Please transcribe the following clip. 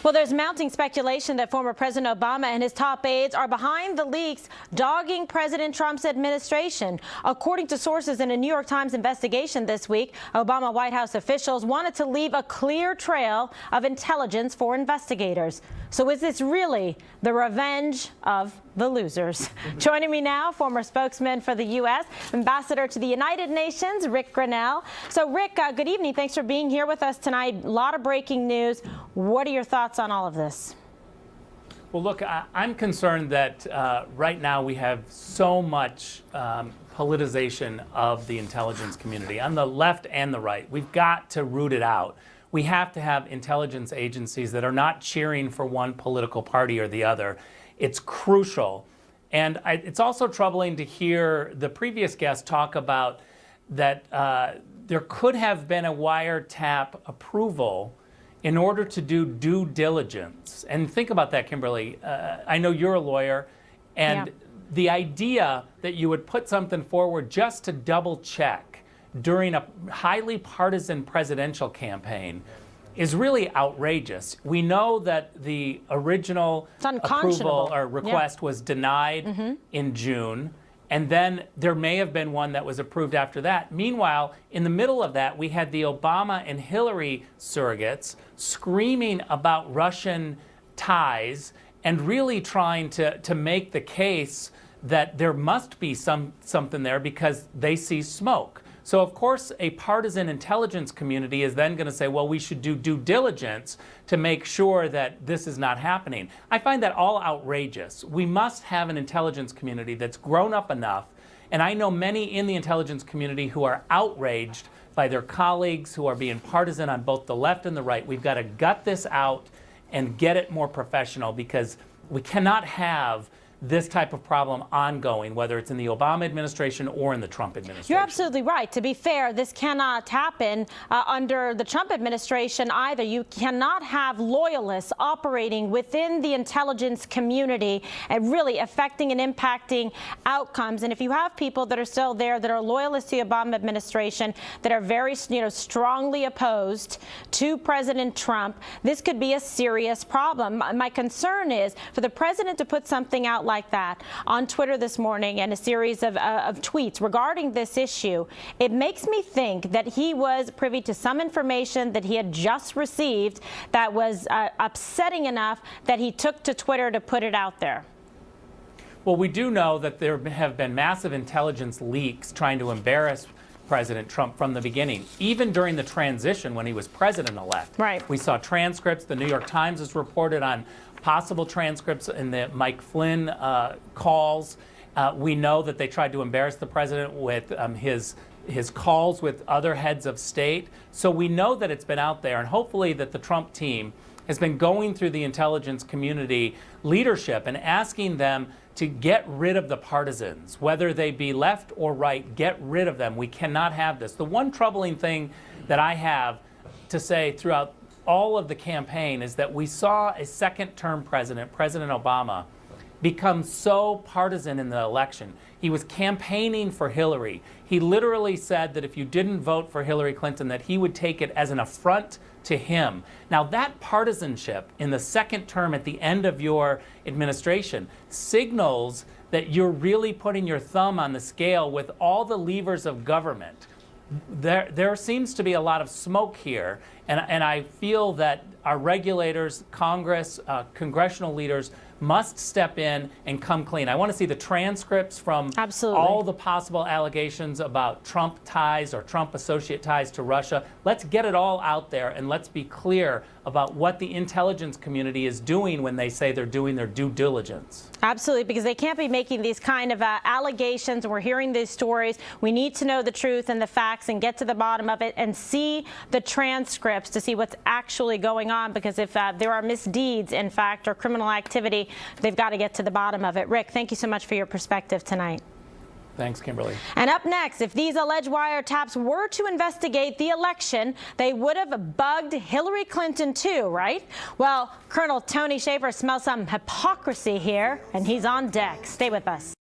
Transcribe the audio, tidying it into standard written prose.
Well, there's mounting speculation that former President Obama and his top aides are behind the leaks dogging President Trump's administration. According to sources in a New York Times investigation this week, Obama White House officials wanted to leave a clear trail of intelligence for investigators. So is this really the revenge of the losers? Joining me now, former spokesman for the U.S., ambassador to the United Nations, Rick Grinnell. So, Rick, good evening. Thanks for being here with us tonight. A lot of breaking news. What are your thoughts on all of this? Well, look, I'm concerned that right now we have so much politicization of the intelligence community on the left and the right. We've got to root it out. We have to have intelligence agencies that are not cheering for one political party or the other. It's crucial. And it's also troubling to hear the previous guest talk about that there could have been a wiretap approval in order to do due diligence. And think about that, Kimberly. I know you're a lawyer, and the idea that you would put something forward just to double check during a highly partisan presidential campaign is really outrageous. We know that the original approval or request was denied in June, and then there may have been one that was approved after that. Meanwhile, in the middle of that, we had the Obama and Hillary surrogates screaming about Russian ties and really trying to make the case that there must be something there because they see smoke. So, of course, a partisan intelligence community is then going to say, well, we should do due diligence to make sure that this is not happening. I find that all outrageous. We must have an intelligence community that's grown up enough, and I know many in the intelligence community who are outraged by their colleagues who are being partisan on both the left and the right. We've got to gut this out and get it more professional, because we cannot have this type of problem ongoing, whether it's in the Obama administration or in the Trump administration. You're absolutely right. To be fair, this cannot happen under the Trump administration either. You cannot have loyalists operating within the intelligence community and really affecting and impacting outcomes. And if you have people that are still there that are loyalists to the Obama administration, that are very, strongly opposed to President Trump, this could be a serious problem. My concern is for the president to put something out like that on Twitter this morning and a series of tweets regarding this issue. It makes me think that he was privy to some information that he had just received that was upsetting enough that he took to Twitter to put it out there. Well, we do know that there have been massive intelligence leaks trying to embarrass President Trump from the beginning, even during the transition when he was president-elect. Right. We saw transcripts. The New York Times has reported on possible transcripts in the Mike Flynn calls. We know that they tried to embarrass the president with his calls with other heads of state. So we know that it's been out there, and hopefully that the Trump team has been going through the intelligence community leadership and asking them to get rid of the partisans, whether they be left or right. Get rid of them. We cannot have this. The one troubling thing that I have to say throughout all of the campaign is that we saw a second-term president, President Obama, become so partisan in the election. He was campaigning for Hillary. He literally said that if you didn't vote for Hillary Clinton, that he would take it as an affront to him. Now, that partisanship in the second term at the end of your administration signals that you're really putting your thumb on the scale with all the levers of government. There seems to be a lot of smoke here, and I feel that our regulators, Congress, congressional leaders must step in and come clean. I want to see the transcripts from all the possible allegations about Trump ties or Trump associate ties to Russia. Let's get it all out there, and let's be clear about what the intelligence community is doing when they say they're doing their due diligence. Absolutely, because they can't be making these kind of allegations, and we're hearing these stories. We need to know the truth and the facts and get to the bottom of it and see the transcripts to see what's actually going on, because if there are misdeeds, in fact, or criminal activity, they've got to get to the bottom of it. Rick, thank you so much for your perspective tonight. Thanks, Kimberly. And up next, if these alleged wiretaps were to investigate the election, they would have bugged Hillary Clinton too, right? Well, Colonel Tony Shaffer smells some hypocrisy here, and he's on deck. Stay with us.